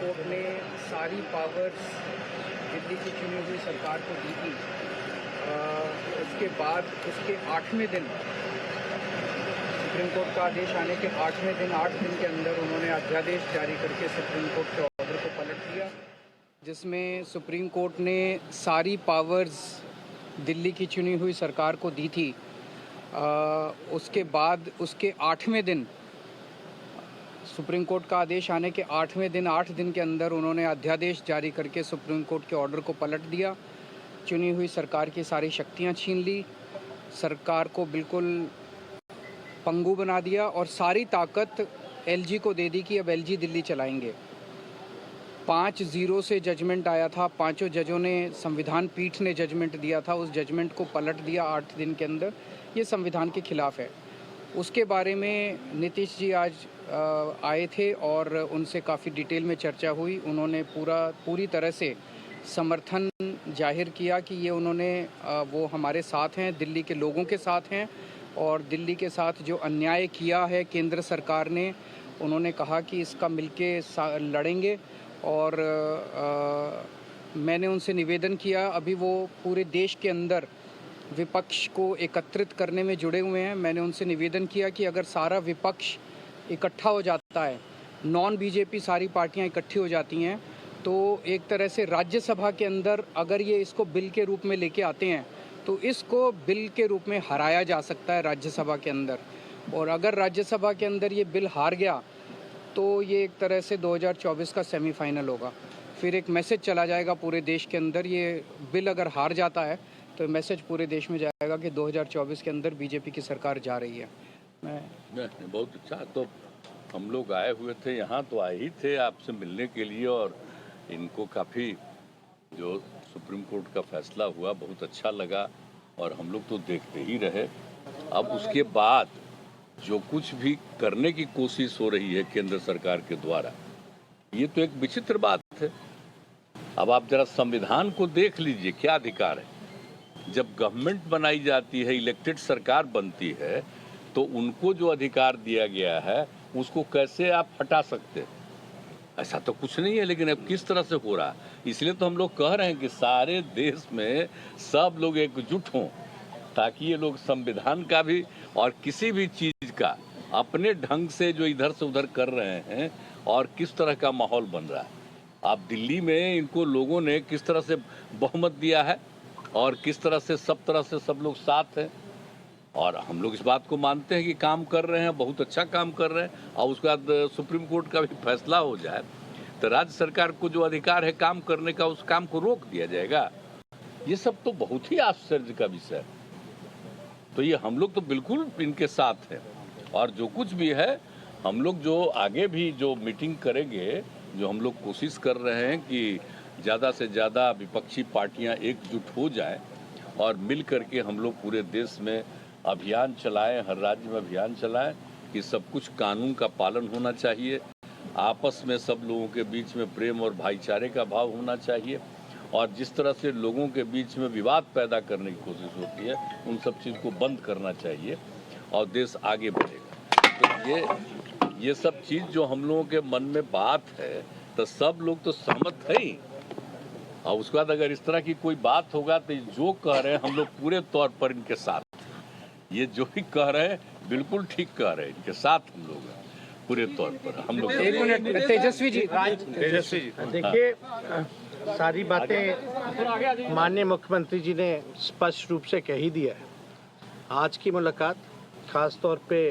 Court ने सारी powers Delhi की चुनी हुई सरकार को दी थी। उसके बाद उसके 8वें दिन सुप्रीम कोर्ट का आदेश आने के 8वें दिन 8 दिन के अंदर उन्होंने अध्यादेश जारी करके सुप्रीम कोर्ट के ऑर्डर को पलट दिया, जिसमें सुप्रीम कोर्ट ने सारी पावर्स दिल्ली की चुनी हुई सरकार को दी थी। उसके बाद उसके 8वें दिन सुप्रीम कोर्ट का आदेश आने के 8वें दिन 8 दिन के अंदर उन्होंने अध्यादेश जारी करके सुप्रीम कोर्ट के ऑर्डर को पलट दिया, चुनी हुई सरकार की सारी शक्तियां छीन ली, सरकार को बिल्कुल पंगु बना दिया और सारी ताकत एलजी को दे दी कि अब एलजी दिल्ली चलाएंगे। 5-0 से जजमेंट आया था, पांचों जजों ने, संविधान पीठ ने जजमेंट दिया था, उस जजमेंट को पलट दिया 8 दिन के अंदर। ये संविधान के खिलाफ है। उसके बारे में नीतीश जी आज आए थे और उनसे काफ़ी डिटेल में चर्चा हुई। उन्होंने पूरी तरह से समर्थन जाहिर किया कि ये वो हमारे साथ हैं, दिल्ली के लोगों के साथ हैं और दिल्ली के साथ जो अन्याय किया है केंद्र सरकार ने, उन्होंने कहा कि इसका मिलके लड़ेंगे। और मैंने उनसे निवेदन किया, अभी वो पूरे देश के अंदर विपक्ष को एकत्रित करने में जुड़े हुए हैं। मैंने उनसे निवेदन किया कि अगर सारा विपक्ष इकट्ठा हो जाता है, नॉन बीजेपी सारी पार्टियां इकट्ठी हो जाती हैं, तो एक तरह से राज्यसभा के अंदर अगर ये इसको बिल के रूप में लेके आते हैं तो इसको बिल के रूप में हराया जा सकता है राज्यसभा के अंदर। और अगर राज्यसभा के अंदर ये बिल हार गया तो ये एक तरह से 2024 का सेमीफाइनल होगा। फिर एक मैसेज चला जाएगा पूरे देश के अंदर। ये बिल अगर हार जाता है तो मैसेज पूरे देश में जाएगा कि 2024 के अंदर बीजेपी की सरकार जा रही है। बहुत अच्छा। तो हम लोग आए हुए थे यहाँ, तो आए ही थे आपसे मिलने के लिए, और इनको काफ़ी जो सुप्रीम कोर्ट का फैसला हुआ बहुत अच्छा लगा और हम लोग तो देखते ही रहे। अब उसके बाद जो कुछ भी करने की कोशिश हो रही है केंद्र सरकार के द्वारा, ये तो एक विचित्र बात है। अब आप जरा संविधान को देख लीजिए, क्या अधिकार है। जब गवर्नमेंट बनाई जाती है, इलेक्टेड सरकार बनती है, तो उनको जो अधिकार दिया गया है उसको कैसे आप हटा सकते हैं? ऐसा तो कुछ नहीं है। लेकिन अब किस तरह से हो रहा है, इसलिए तो हम लोग कह रहे हैं कि सारे देश में सब लोग एकजुट हों, ताकि ये लोग संविधान का भी और किसी भी चीज का अपने ढंग से जो इधर से उधर कर रहे हैं और किस तरह का माहौल बन रहा है। आप दिल्ली में इनको लोगों ने किस तरह से बहुमत दिया है और किस तरह से सब लोग साथ हैं, और हम लोग इस बात को मानते हैं कि काम कर रहे हैं, बहुत अच्छा काम कर रहे हैं। और उसके बाद सुप्रीम कोर्ट का भी फैसला हो जाए तो राज्य सरकार को जो अधिकार है काम करने का, उस काम को रोक दिया जाएगा। ये सब तो बहुत ही आश्चर्य का विषय है। तो ये हम लोग तो बिल्कुल इनके साथ हैं, और जो कुछ भी है हम लोग जो आगे भी जो मीटिंग करेंगे, जो हम लोग कोशिश कर रहे हैं कि ज़्यादा से ज़्यादा विपक्षी पार्टियां एकजुट हो जाएं और मिल करके हम लोग पूरे देश में अभियान चलाएं, हर राज्य में अभियान चलाएं कि सब कुछ कानून का पालन होना चाहिए, आपस में सब लोगों के बीच में प्रेम और भाईचारे का भाव होना चाहिए, और जिस तरह से लोगों के बीच में विवाद पैदा करने की कोशिश होती है उन सब चीज़ को बंद करना चाहिए और देश आगे बढ़ेगा। तो ये सब चीज़ जो हम लोगों के मन में बात है, तो सब लोग तो सहमत है ही। और उसके बाद अगर इस तरह की कोई बात होगा तो जो कह रहे हैं हम लोग पूरे तौर पर इनके साथ, ये जो भी कह रहे हैं बिल्कुल ठीक कह रहे हैं, इनके साथ हम लोग पूरे तौर पर हम लोग। एक मिनट, तेजस्वी जी देखिए, सारी बातें माननीय मुख्यमंत्री जी ने स्पष्ट रूप से कह ही दिया है। आज की मुलाकात खास तौर पे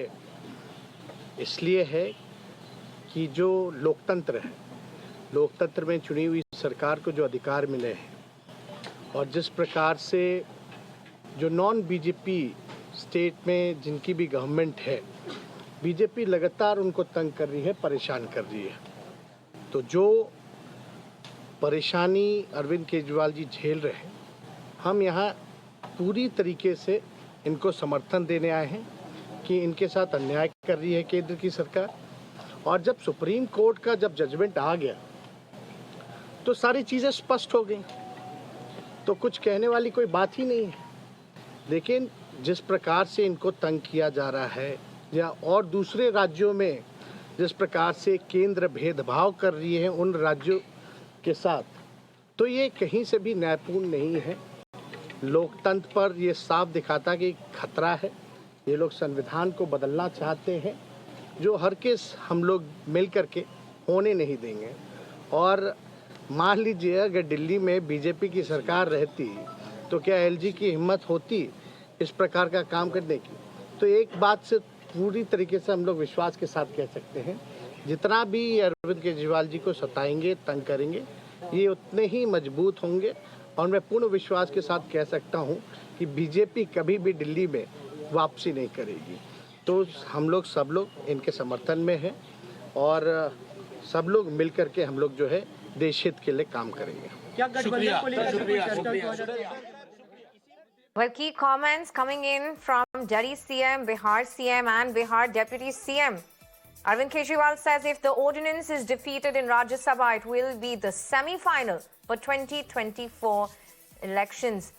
इसलिए है कि जो लोकतंत्र है, लोकतंत्र में चुनी हुई सरकार को जो अधिकार मिले हैं और जिस प्रकार से जो नॉन बीजेपी स्टेट में जिनकी भी गवर्नमेंट है, बीजेपी लगातार उनको तंग कर रही है, परेशान कर रही है। तो जो परेशानी अरविंद केजरीवाल जी झेल रहे हैं, हम यहाँ पूरी तरीके से इनको समर्थन देने आए हैं कि इनके साथ अन्याय कर रही है केंद्र की सरकार। और जब सुप्रीम कोर्ट का जब जजमेंट आ गया तो सारी चीज़ें स्पष्ट हो गई, तो कुछ कहने वाली कोई बात ही नहीं है। लेकिन जिस प्रकार से इनको तंग किया जा रहा है, या और दूसरे राज्यों में जिस प्रकार से केंद्र भेदभाव कर रही है उन राज्यों के साथ, तो ये कहीं से भी न्यायपूर्ण नहीं है। लोकतंत्र पर ये साफ दिखाता कि खतरा है। ये लोग संविधान को बदलना चाहते हैं, जो हर केस हम लोग मिल करके होने नहीं देंगे। और मान लीजिए अगर दिल्ली में बीजेपी की सरकार रहती तो क्या एलजी की हिम्मत होती इस प्रकार का काम करने की? तो एक बात से पूरी तरीके से हम लोग विश्वास के साथ कह सकते हैं, जितना भी अरविंद केजरीवाल जी को सताएंगे, तंग करेंगे, ये उतने ही मजबूत होंगे। और मैं पूर्ण विश्वास के साथ कह सकता हूँ कि बीजेपी कभी भी दिल्ली में वापसी नहीं करेगी। तो हम लोग सब लोग इनके समर्थन में हैं और सब लोग मिल करके हम लोग जो है देश हित के लिए काम करेंगे। Well, key comments coming in from Delhi CM, Bihar CM and Bihar Deputy CM. Arvind Kejriwal says if the ordinance is defeated in Rajya Sabha, it will be the semi-final for 2024 elections.